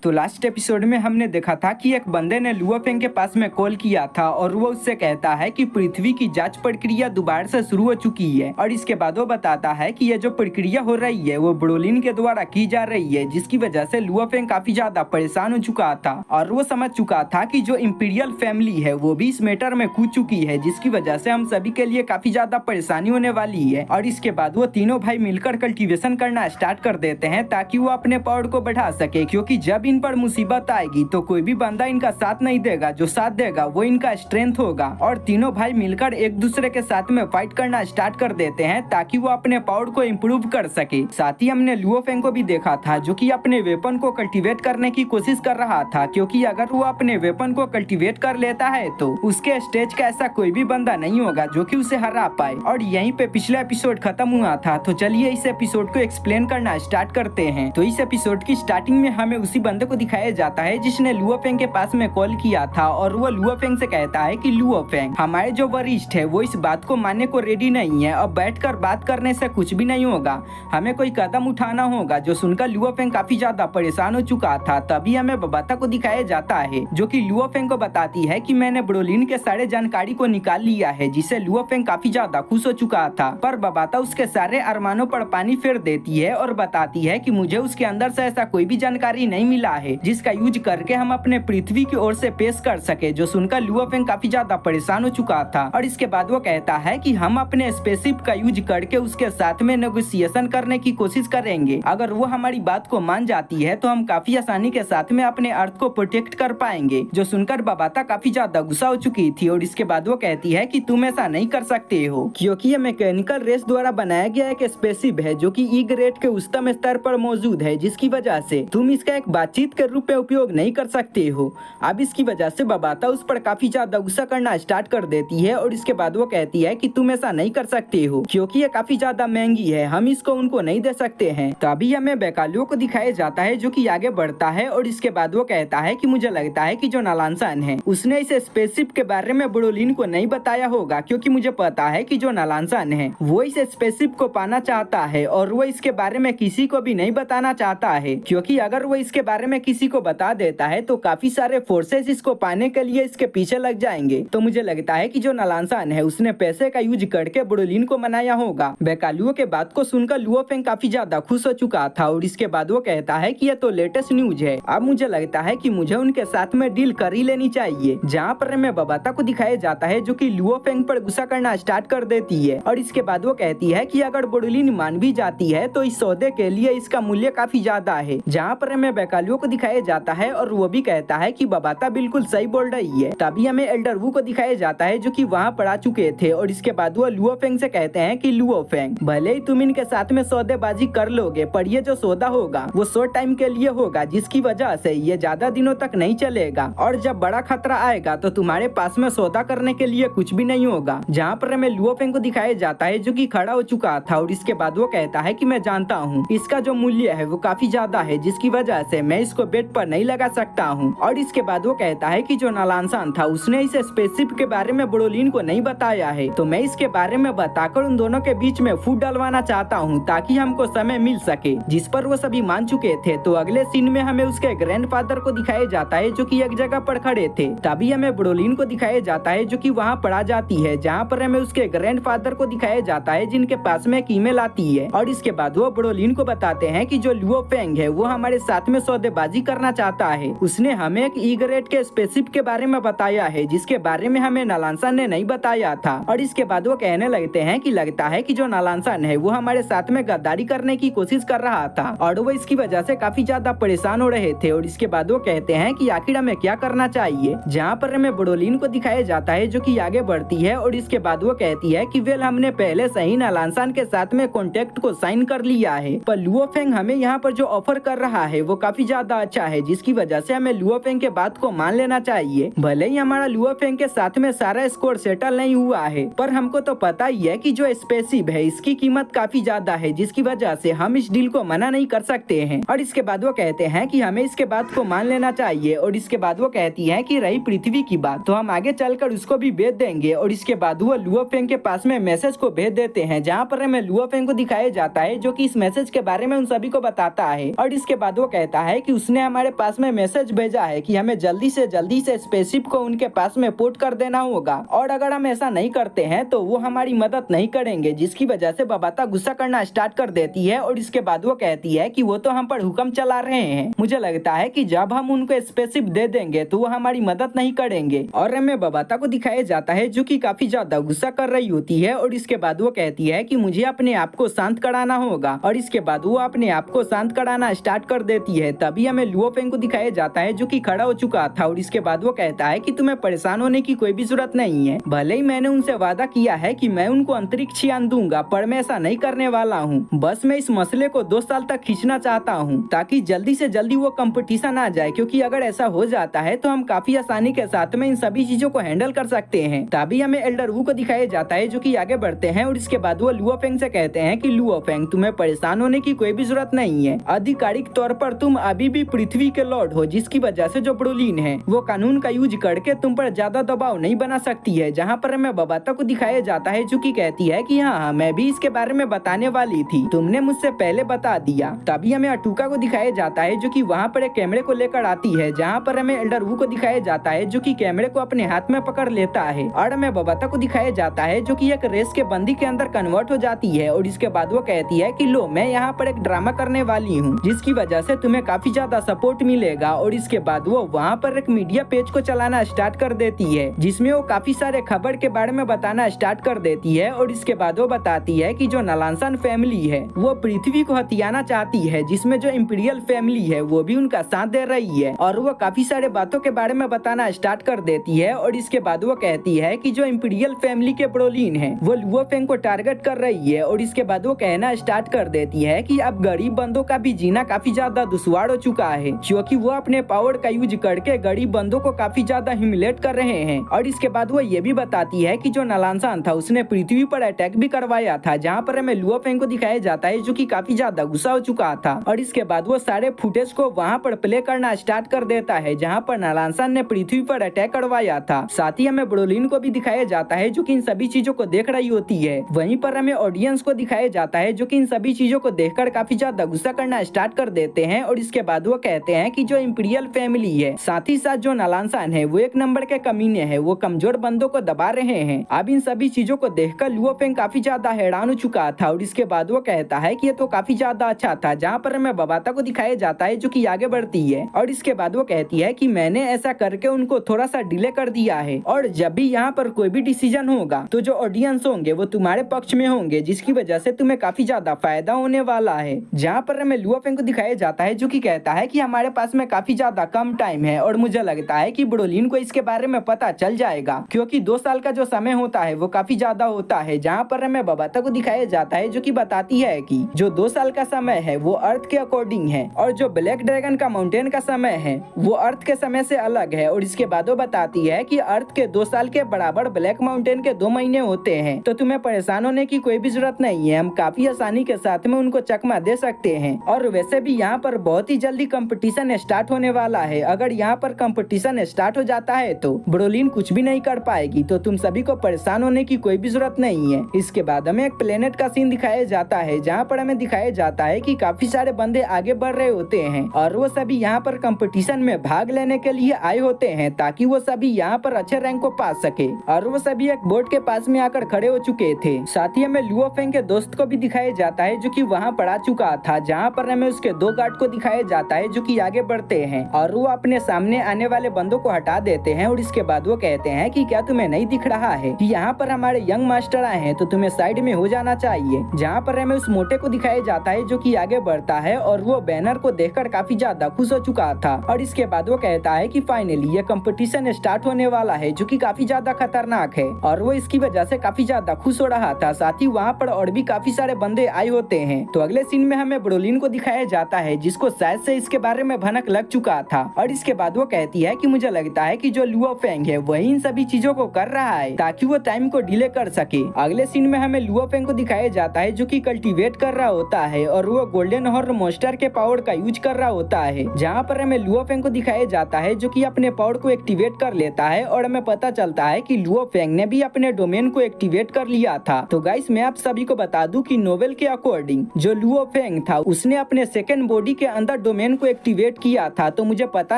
तो last episode में हमने देखा था कि एक बंदे ने लुओफेंग के पास में कॉल किया था और वो उससे कहता है कि पृथ्वी की जांच प्रक्रिया दोबारा से शुरू हो चुकी है। और इसके बाद वो बताता है कि ये जो प्रक्रिया हो रही है वो ब्रोलिन के द्वारा की जा रही है, जिसकी वजह से लुओफेंग काफी ज्यादा परेशान हो चुका था और वो समझ चुका था कि जो इंपीरियल फैमिली है वो भी इस मैटर में कूद चुकी है, जिसकी वजह से हम सभी के लिए काफी ज्यादा परेशानी होने वाली है। और इसके बाद वो तीनों भाई मिलकर कल्टीवेशन करना स्टार्ट कर देते हैं ताकि वो अपने पावर को बढ़ा सके, क्योंकि जब इन पर मुसीबत आएगी तो कोई भी बंदा इनका साथ नहीं देगा, जो साथ देगा वो इनका स्ट्रेंथ होगा। और तीनों भाई मिलकर एक दूसरे के साथ में फाइट करना स्टार्ट कर देते हैं ताकि वो अपने पावर को इम्प्रूव कर सके। साथ ही हमने लुओफेंग को भी देखा था जो कि अपने वेपन को कल्टीवेट करने की कोशिश कर रहा था, क्योंकि अगर वो अपने वेपन को कल्टीवेट कर लेता है तो उसके स्टेज का ऐसा कोई भी बंदा नहीं होगा जो कि उसे हरा पाए। और यहीं पे पिछला एपिसोड खत्म हुआ था, तो चलिए इस एपिसोड को एक्सप्लेन करना स्टार्ट करते हैं। तो इस एपिसोड की स्टार्टिंग में हमें उसी बंदे को दिखाया जाता है जिसने लुओफेंग के पास में कॉल किया था और वो लुओफेंग से कहता है कि लुओफेंग, हमारे जो वरिष्ठ है वो इस बात को मानने को रेडी नहीं है, अब बैठकर बात करने से कुछ भी नहीं होगा, हमें कोई कदम उठाना होगा। जो सुनकर लुओफेंग काफी ज्यादा परेशान हो चुका था। तभी हमें बबाता को दिखाया जाता है जो कि लुओफेंग को बताती है कि मैंने ब्रोलिन के सारे जानकारी को निकाल लिया है, जिससे लुओफेंग काफी ज्यादा खुश हो चुका था। पर बबाता उसके सारे अरमानों पर पानी फेर देती है और बताती है कि मुझे उसके अंदर से ऐसा कोई भी जानकारी नहीं मिला है जिसका यूज करके हम अपने पृथ्वी की ओर से पेश कर सके। जो सुनकर लुओफेंग काफी ज्यादा परेशान हो चुका था और इसके बाद वो कहता है कि हम अपने स्पेसशिप का यूज करके उसके साथ में नेगोशिएशन करने की कोशिश करेंगे। अगर वो हमारी बात को मान जाती है तो हम काफी आसानी के साथ में अपने अर्थ को प्रोटेक्ट कर पाएंगे। जो सुनकर बबाता काफी ज्यादा गुस्सा हो चुकी थी और इसके बाद वो कहती है कि तुम ऐसा नहीं कर सकते हो, क्योंकि ये मैकेनिकल रेस द्वारा बनाया गया एक स्पेसशिप है जो कि ई ग्रेड के उच्चतम स्तर पर मौजूद है, जिसकी वजह से तुम इसका एक बातचीत के रूप में उपयोग नहीं कर सकते हो। अब इसकी वजह से बबाता उस पर काफी ज्यादा गुस्सा करना स्टार्ट कर देती है और इसके बाद वो कहती है कि तुम ऐसा नहीं कर सकते हो क्योंकि ये काफी ज्यादा महंगी है, हम इसको उनको नहीं दे सकते हैं। तभी हमें बेकालियो को दिखाया जाता है जो कि आगे बढ़ता है और इसके बाद वो कहता है कि मुझे लगता है कि जो नालांसान है उसने इस स्पेसशिप के बारे में ब्रोलिन को नहीं बताया होगा, क्योंकि मुझे पता है कि जो नालांसान है वो इस स्पेसशिप को पाना चाहता है और वो इसके बारे में किसी को भी नहीं बताना चाहता है, क्योंकि अगर वो इसके बारे में किसी को बता देता है तो काफी सारे फोर्सेस इसको पाने के लिए इसके पीछे लग जाएंगे। तो मुझे लगता है कि जो नालांसान है उसने पैसे का यूज करके ब्रोलिन को मनाया होगा। बेकालुओ के बात को सुनकर लुओफेंग काफी ज्यादा खुश हो चुका था और इसके बाद वो कहता है कि ये तो लेटेस्ट न्यूज है, अब मुझे लगता है कि मुझे उनके साथ में डील कर ही लेनी चाहिए। जहाँ पर हमें बबाता को दिखाया जाता है जो कि लुओफेंग पर गुस्सा करना स्टार्ट कर देती है और इसके बाद वो कहती है कि अगर ब्रोलिन मान भी जाती है तो इस सौदे के लिए इसका मूल्य काफी ज्यादा है। जहाँ पर हमें बेकालुओ को दिखाया जाता है और वो भी कहता है कि बबाता बिल्कुल सही बोल रही है। तभी हमें एल्डर वू को दिखाया जाता है जो कि वहाँ पर आ चुके थे और इसके बाद वो लुओफेंग से कहते हैं कि लुओफेंग, भले ही तुम इनके साथ में सौदेबाजी कर लोगे पर ये जो सौदा होगा वो शॉर्ट टाइम के लिए होगा, जिसकी वजह से ये ज्यादा दिनों तक नहीं चलेगा और जब बड़ा खतरा आएगा तो तुम्हारे पास में सौदा करने के लिए कुछ भी नहीं होगा। जहाँ पर हमें लुओफेंग को दिखाया जाता है जो कि खड़ा हो चुका था और इसके बाद वो कहता है कि मैं जानता हूँ इसका जो मूल्य है वो काफी ज्यादा है, जिसकी वजह से मैं इसको बेट पर नहीं लगा सकता हूँ। और इसके बाद वो कहता है कि जो नालांसान था उसने इस स्पेसशिप के बारे में ब्रोलिन को नहीं बताया है, तो मैं इसके बारे में बताकर उन दोनों के बीच में फूट डलवाना चाहता हूँ ताकि हमको समय मिल सके, जिस पर वो सभी मान चुके थे। तो अगले सीन में हमें उसके ग्रैंडफादर को दिखाया जाता है जो कि एक जगह पर खड़े थे। तभी हमें ब्रोलिन को दिखाया जाता है जो कि वहाँ पर आ जाती है, जहाँ पर हमें उसके ग्रैंडफादर को दिखाया जाता है जिनके पास में एक ईमेल आती है और इसके बाद वो ब्रोलिन को बताते हैं कि जो लुओफेंग है वो हमारे साथ में सौदेबाजी करना चाहता है। उसने हमें एक ई ग्रेड के स्पेसशिप के बारे में बताया है जिसके बारे में हमें नालांसान ने नहीं बताया था। और इसके बाद वो कहने लगते हैं कि लगता है कि जो नालांसान है वो हमारे साथ में गद्दारी करने की कोशिश कर रहा था और वो इसकी वजह से काफी ज्यादा परेशान हो रहे थे। और इसके बाद वो कहते हैं कि आखिर हमें क्या करना चाहिए। जहाँ पर हमें ब्रोलिन को दिखाया जाता है जो कि आगे बढ़ती है और इसके बाद वो कहती है कि वेल हमने पहले से ही नालांसान के साथ में कॉन्ट्रैक्ट को साइन कर लिया है, पर लुओफेंग हमें यहाँ पर जो ऑफर कर रहा है वो काफी ज्यादा अच्छा है, जिसकी वजह से हमें लुओफेंग के बात को मान लेना चाहिए। भले ही हमारा लुओफेंग के साथ में सारा स्कोर सेटल नहीं हुआ है पर हमको तो पता ही है कि जो स्पेसशिप है इसकी कीमत काफी ज्यादा है, जिसकी वजह से हम इस डील को मना नहीं कर सकते हैं। और इसके बाद वो कहते हैं कि हमें इसके बात को मान लेना चाहिए। और इसके बाद वो कहती है कि रही पृथ्वी की बात तो हम आगे चलकर उसको भी बेच देंगे। और इसके बाद वो लुओफेंग के पास में मैसेज को भेज देते हैं, जहाँ पर हमें लुओफेंग को दिखाया जाता है जो कि इस मैसेज के बारे में उन सभी को बताता है। और इसके बाद वो कहता है कि उसने हमारे पास में मैसेज भेजा है कि हमें जल्दी से स्पेसशिप को उनके पास में पोर्ट कर देना होगा, और अगर हम ऐसा नहीं करते हैं तो वो हमारी मदद नहीं करेंगे, जिसकी वजह से बबाता गुस्सा करना स्टार्ट कर देती है। और इसके बाद वो कहती है कि वो तो हम पर हुक्म चला रहे हैं, मुझे लगता है कि जब हम उनको स्पेसशिप दे देंगे तो वो हमारी मदद नहीं करेंगे। और हमें बबाता को दिखाया जाता है जो कि काफी ज्यादा गुस्सा कर रही होती है। और इसके बाद वो कहती है कि मुझे अपने आप को शांत कराना होगा, और इसके बाद वो अपने आप को शांत कराना स्टार्ट कर देती है। तभी हमें लुओ फेंग को दिखाया जाता है जो कि खड़ा हो चुका था। और इसके बाद वो कहता है कि तुम्हें परेशान होने की कोई भी जरूरत नहीं है, भले ही मैंने उनसे वादा किया है कि मैं उनको अंतरिक्ष यान दूंगा, पर मैं ऐसा नहीं करने वाला हूँ। बस मैं इस मसले को 2 साल तक खींचना चाहता हूँ ताकि जल्दी से जल्दी वो कंपटीशन आ जाए, क्योंकि अगर ऐसा हो जाता है तो हम काफी आसानी के साथ में इन सभी चीजों को हैंडल कर सकते हैं। तभी हमें एल्डर वू को दिखाया जाता है जो कि आगे बढ़ते हैं। और इसके बाद वो लुओ फेंग से कहते हैं कि लुओ फेंग, तुम्हें परेशान होने की कोई भी जरूरत नहीं है। आधिकारिक तौर पर तुम अभी भी पृथ्वी के लॉर्ड हो, जिसकी वजह से जो ब्रोलीन है वो कानून का यूज करके तुम पर ज्यादा दबाव नहीं बना सकती है। जहाँ पर हमें बबाता को दिखाया जाता है जो कि कहती है कि हाँ मैं भी इसके बारे में बताने वाली थी, तुमने मुझसे पहले बता दिया। तभी हमें अटूका को दिखाया जाता है जो कि वहाँ पर एक कैमरे को लेकर आती है, जहाँ पर हमें एल्डर वू को दिखाया जाता है जो कि कैमरे को अपने हाथ में पकड़ लेता है। और हमें बबाता को दिखाया जाता है जो कि एक रेस के बंदी के अंदर कन्वर्ट हो जाती है। और इसके बाद वो कहती है कि लो, मैं यहाँ पर एक ड्रामा करने वाली हूँ जिसकी वजह से तुम्हें काफी ज्यादा सपोर्ट मिलेगा। और इसके बाद वो वहाँ पर एक मीडिया पेज को चलाना स्टार्ट कर देती है, जिसमें वो काफी सारे खबर के बारे में बताना स्टार्ट कर देती है। और इसके बाद वो बताती है कि जो नलानसन फैमिली है वो पृथ्वी को हथियाना चाहती है, जिसमें जो इंपीरियल फैमिली है वो भी उनका साथ दे रही है। और वो काफी सारे बातों के बारे में बताना स्टार्ट कर देती है। और इसके बाद वो कहती है कि जो इंपीरियल फैमिली के ब्रोलीन है वो लुओ फेंग को टारगेट कर रही है। और इसके बाद वो कहना स्टार्ट कर देती है कि अब गरीब बंदों का भी जीना काफी ज्यादा दुश्वार हो चुका है, क्योंकि वो अपने पावर का यूज करके गरीब बंदों को काफी ज्यादा ह्यूमिलेट कर रहे हैं। और इसके बाद वो ये भी बताती है कि जो नलानसन था उसने पृथ्वी पर अटैक भी करवाया था, जहाँ पर हमें लुओ फेंग को दिखाया जाता है जो कि काफी ज्यादा गुस्सा हो चुका था। और इसके बाद वो सारे फुटेज को वहाँ पर प्ले करना स्टार्ट कर देता है जहाँ पर नलानसन ने पृथ्वी पर अटैक करवाया था। साथ ही हमें ब्रोलीन को भी दिखाया जाता है जो कि इन सभी चीजों को देख रही होती है। वहीं पर हमें ऑडियंस को दिखाया जाता है जो कि इन सभी चीजों को देखकर काफी ज्यादा गुस्सा करना स्टार्ट कर देते हैं। और इसके बाद वो कहते हैं कि जो इंपीरियल फैमिली है साथ ही साथ जो नलानसन है वो एक नंबर के कमीने हैं, वो कमजोर बंदों को दबा रहे हैं। अब इन सभी चीजों को देखकर लुओ फेंग काफी ज्यादा हैरान हो चुका था। और इसके बाद वो कहता है कि ये तो काफी ज्यादा अच्छा था। जहाँ पर हमें बबाता को दिखाया जाता है जो कि आगे बढ़ती है। और इसके बाद वो कहती है कि मैंने ऐसा करके उनको थोड़ा सा डिले कर दिया है, और जब भी यहाँ पर कोई भी डिसीजन होगा तो जो ऑडियंस होंगे वो तुम्हारे पक्ष में होंगे, जिसकी वजह से तुम्हें काफी ज्यादा फायदा होने वाला है। जहाँ पर हमें लुओ फेंग को दिखाया जाता है जो कि कहता है कि हमारे पास में काफी ज्यादा कम टाइम है, और मुझे लगता है कि ब्रोलीन को इसके बारे में पता चल जाएगा, क्योंकि 2 साल का जो समय होता है वो काफी ज्यादा होता है। जहाँ पर हमें बबाता को दिखाया जाता है जो कि बताती है कि जो 2 साल का समय है वो अर्थ के अकॉर्डिंग है, और जो ब्लैक ड्रैगन का माउंटेन का समय है वो अर्थ के समय से अलग है। और इसके बाद वो बताती है कि अर्थ के 2 साल के बराबर ब्लैक माउंटेन के 2 महीने होते हैं, तो तुम्हें परेशान होने की कोई भी जरूरत नहीं है, हम काफी आसानी के साथ में उनको चकमा दे सकते हैं। और वैसे भी यहाँ पर बहुत ही जल्दी कंपटीशन स्टार्ट होने वाला है, अगर यहाँ पर कंपटीशन स्टार्ट हो जाता है तो ब्रोलीन कुछ भी नहीं कर पाएगी, तो तुम सभी को परेशान होने की कोई भी जरूरत नहीं है। इसके बाद हमें एक प्लेनेट का सीन दिखाया जाता है जहाँ पर हमें दिखाया जाता है कि काफी सारे बंदे आगे बढ़ रहे होते हैं, और वो सभी यहाँ पर कंपटीशन में भाग लेने के लिए आए होते हैं ताकि वो सभी यहाँ पर अच्छे रैंक को पा सके। और वो सभी एक बोर्ड के पास में आकर खड़े हो चुके थे। साथ ही हमें लुओ फेंग के दोस्त को भी दिखाया जाता है जो कि वहाँ पर आ चुका था, जहाँ पर हमें उसके 2 गार्ड को दिखाया जाता है जो कि आगे बढ़ते हैं, और वो अपने सामने आने वाले बंदों को हटा देते हैं। और इसके बाद वो कहते हैं कि क्या तुम्हें नहीं दिख रहा है कि यहाँ पर हमारे यंग मास्टर आए हैं, तो तुम्हें साइड में हो जाना चाहिए। जहाँ पर हमें उस मोटे को दिखाया जाता है जो कि आगे बढ़ता है, और वो बैनर को देखकर काफी ज्यादा खुश हो चुका था। और इसके बाद वो कहता है कि फाइनली ये कंपटीशन स्टार्ट होने वाला है जो कि काफी ज्यादा खतरनाक है, और वो इसकी वजह से काफी ज्यादा खुश हो रहा था। साथ ही वहाँ पर और भी काफी सारे बंदे आए होते हैं। तो अगले सीन में हमें ब्रोलीन को दिखाया जाता है जिसको शायद से इसके बारे में भनक लग चुका था। और इसके बाद वो कहती है कि मुझे लगता है कि जो लुओ फेंग है वही इन सभी चीजों को कर रहा है ताकि वो टाइम को डिले कर सके। अगले सीन में हमें लुओ फेंग को दिखाया जाता है जो कि कल्टीवेट कर रहा होता है, और वो गोल्डन हॉर्न मॉन्स्टर के पावर का यूज कर रहा होता है। जहाँ पर हमें लुओ फेंग को दिखाया जाता है जो कि अपने पावर को एक्टिवेट कर लेता है, और हमें पता चलता है कि लुओ फेंग ने भी अपने डोमेन को एक्टिवेट कर लिया था। तो गाइस मैं आप सभी को बता दूं कि नोवेल के अकॉर्डिंग जो लुओ फेंग था उसने अपने सेकंड बॉडी के अंदर डोमेन को एक्टिवेट किया था तो मुझे पता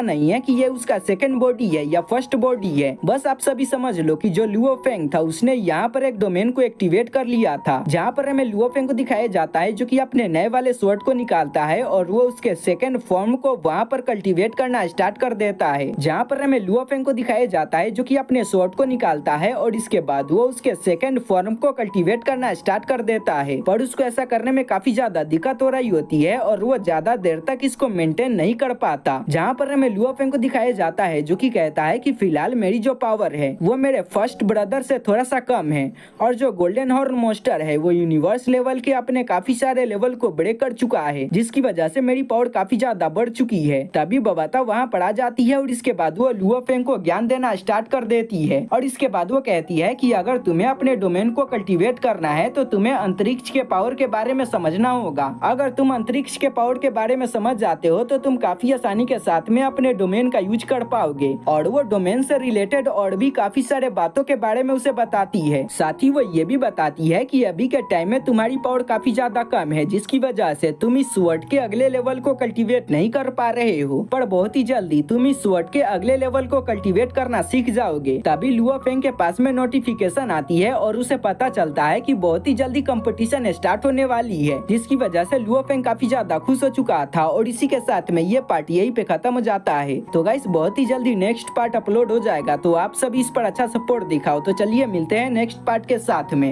नहीं है कि ये उसका सेकंड बॉडी है या फर्स्ट बॉडी है। बस आप सभी समझ लो कि जो लुओ फेंग था उसने यहाँ पर एक डोमेन को एक्टिवेट कर लिया था, जहाँ पर हमें लुओ फेंग को दिखाया जाता है जो कि अपने नए वाले स्वॉर्ड को निकालता है और वो उसके सेकंड फॉर्म को वहाँ पर कल्टीवेट करना स्टार्ट कर देता है। जहाँ पर हमें लुओ फेंग को दिखाया जाता है जो कि अपने स्वॉर्ड को निकालता है और इसके बाद वो उसके सेकंड फॉर्म को कल्टीवेट करना स्टार्ट कर देता है, पर उसको ऐसा करने में काफी ज्यादा दिक्कत हो रही होती है और वो ज्यादा देर तक इसको मेंटेन नहीं कर पाता। जहाँ पर हमें लुओ फेंग को दिखाया जाता है जो कि कहता है कि फिलहाल मेरी जो पावर है वो मेरे फर्स्ट ब्रदर से थोड़ा सा कम है और जो गोल्डन हॉर्न मोस्टर है वो यूनिवर्स लेवल के अपने काफी सारे लेवल को ब्रेक कर चुका है, जिसकी वजह से मेरी पावर काफी ज्यादा बढ़ चुकी है। तभी बबाता वहाँ पर आ जाती है और इसके बाद वो लुओ फेंग को ज्ञान देना स्टार्ट कर देती है और इसके बाद वो कहती है कि अगर तुम्हें अपने डोमेन को कल्टीवेट करना है तो तुम्हें अंतरिक्ष के पावर के बारे में समझना होगा। अगर तुम अंतरिक्ष के पावर के बारे में समझ जाते हो तो तुम काफी आसानी के साथ में अपने डोमेन का यूज कर पाओगे। और वो डोमेन से रिलेटेड और भी काफी सारे बातों के बारे में उसे बताती है। साथ ही वो ये भी बताती है कि अभी के टाइम में तुम्हारी पावर काफी ज्यादा कम है, जिसकी वजह से तुम इस स्वॉर्ड के अगले लेवल को कल्टीवेट नहीं कर पा रहे हो, पर बहुत ही जल्दी तुम इस स्वॉर्ड के अगले लेवल को कल्टीवेट करना सीख जाओगे। तभी लुओ फेंग के पास में नोटिफिकेशन आती है और उसे पता चलता है कि बहुत ही जल्दी कंपटीशन स्टार्ट होने वाली है, जिसकी वजह से लुओ फेंग काफी ज्यादा खुश हो चुका था और इसी के साथ में ये पार्ट यही पे खत्म हो जाता है। तो गाइस बहुत ही जल्दी नेक्स्ट पार्ट अपलोड हो जाएगा, तो आप सभी इस पर अच्छा सपोर्ट दिखाओ। तो चलिए मिलते हैं नेक्स्ट पार्ट के साथ में।